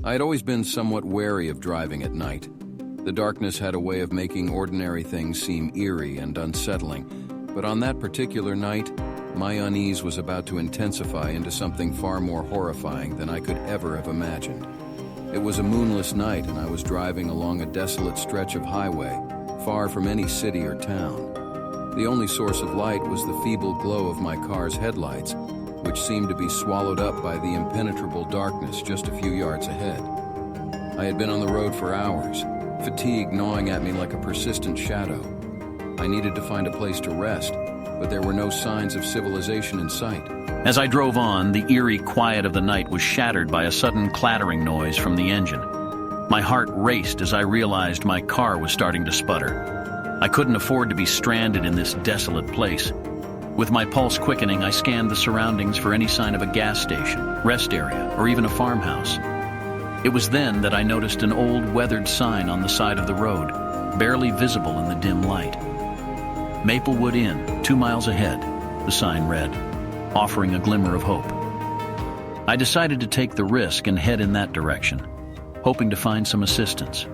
I had always been somewhat wary of driving at night. The darkness had a way of making ordinary things seem eerie and unsettling, but on that particular night, my unease was about to intensify into something far more horrifying than I could ever have imagined. It was a moonless night, and I was driving along a desolate stretch of highway, far from any city or town. The only source of light was the feeble glow of my car's headlights, which seemed to be swallowed up by the impenetrable darkness just a few yards ahead. I had been on the road for hours, fatigue gnawing at me like a persistent shadow. I needed to find a place to rest, but there were no signs of civilization in sight. As I drove on, the eerie quiet of the night was shattered by a sudden clattering noise from the engine. My heart raced as I realized my car was starting to sputter. I couldn't afford to be stranded in this desolate place. With my pulse quickening, I scanned the surroundings for any sign of a gas station, rest area, or even a farmhouse. It was then that I noticed an old, weathered sign on the side of the road, barely visible in the dim light. Maplewood Inn, 2 miles ahead, the sign read, offering a glimmer of hope. I decided to take the risk and head in that direction, hoping to find some assistance.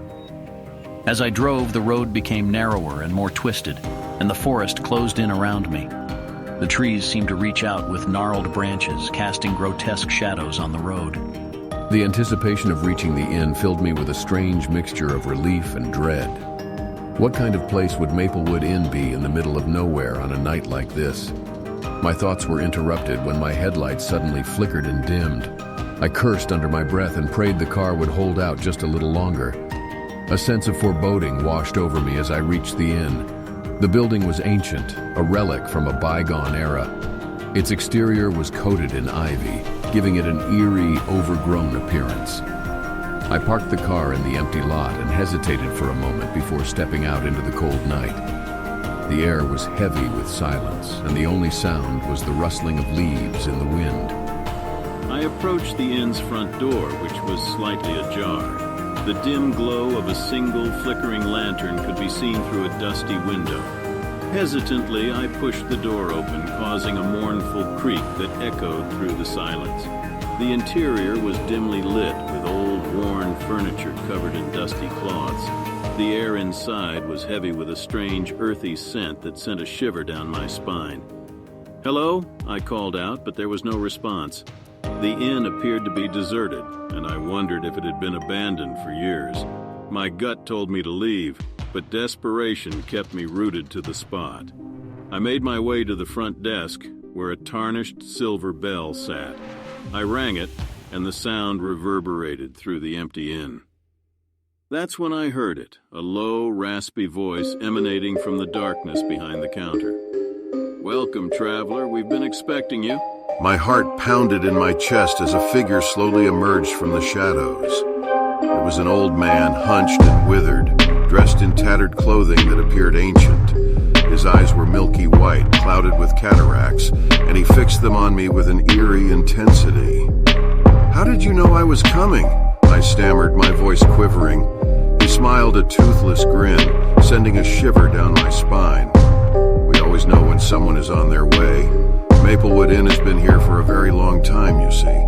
As I drove, the road became narrower and more twisted, and the forest closed in around me. The trees seemed to reach out with gnarled branches, casting grotesque shadows on the road. The anticipation of reaching the inn filled me with a strange mixture of relief and dread. What kind of place would Maplewood Inn be in the middle of nowhere on a night like this? My thoughts were interrupted when my headlights suddenly flickered and dimmed. I cursed under my breath and prayed the car would hold out just a little longer. A sense of foreboding washed over me as I reached the inn. The building was ancient, a relic from a bygone era. Its exterior was coated in ivy, giving it an eerie, overgrown appearance. I parked the car in the empty lot and hesitated for a moment before stepping out into the cold night. The air was heavy with silence, and the only sound was the rustling of leaves in the wind. I approached the inn's front door, which was slightly ajar. The dim glow of a single flickering lantern could be seen through a dusty window. Hesitantly, I pushed the door open, causing a mournful creak that echoed through the silence. The interior was dimly lit with old, worn furniture covered in dusty cloths. The air inside was heavy with a strange, earthy scent that sent a shiver down my spine. "Hello?" I called out, but there was no response. The inn appeared to be deserted, and I wondered if it had been abandoned for years. My gut told me to leave, but desperation kept me rooted to the spot. I made my way to the front desk, where a tarnished silver bell sat. I rang it, and the sound reverberated through the empty inn. That's when I heard it, a low, raspy voice emanating from the darkness behind the counter. "Welcome, traveler. We've been expecting you." My heart pounded in my chest as a figure slowly emerged from the shadows. It was an old man, hunched and withered, dressed in tattered clothing that appeared ancient. His eyes were milky white, clouded with cataracts, and he fixed them on me with an eerie intensity. "How did you know I was coming?" I stammered, my voice quivering. He smiled a toothless grin, sending a shiver down my spine. We always know when someone is on their way. Maplewood Inn has been here for a very long time, you see.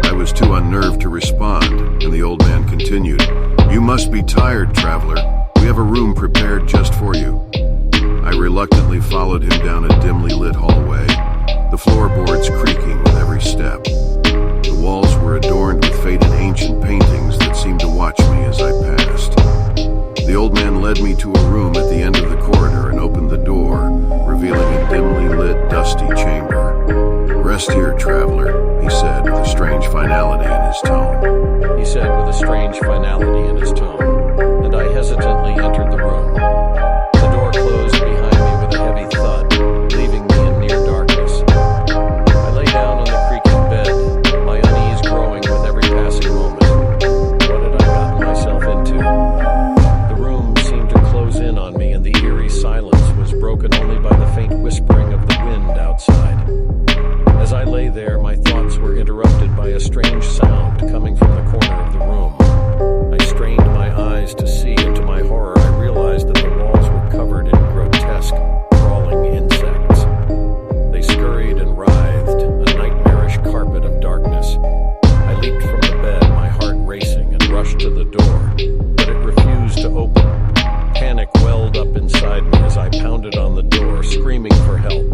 I was too unnerved to respond, and the old man continued, "You must be tired, traveler. We have a room prepared just for you." I reluctantly followed him down a dimly lit hallway, the floorboards creaking with every step. The walls were adorned with faded ancient paintings that seemed to watch me as I passed. The old man led me to a room at the end of the corridor and opened the door, revealing a dimly lit, dusty chamber. "Rest here, traveler," he said with a strange finality in his tone. And I hesitantly entered the room. The door closed behind me with a heavy thud, leaving me in near darkness. I lay down on the creaking bed, my unease growing with every passing moment. What had I gotten myself into? The room seemed to close in on me, and the eerie silence was broken only by the faint whispering of the wind outside. As I lay there, my thoughts were interrupted by a strange sound coming from the corner of the room. I strained my eyes to see, and to my horror, I realized that the walls were covered in grotesque, crawling insects. They scurried and writhed, a nightmarish carpet of darkness. I leaped from the bed, my heart I pounded on the door, screaming for help.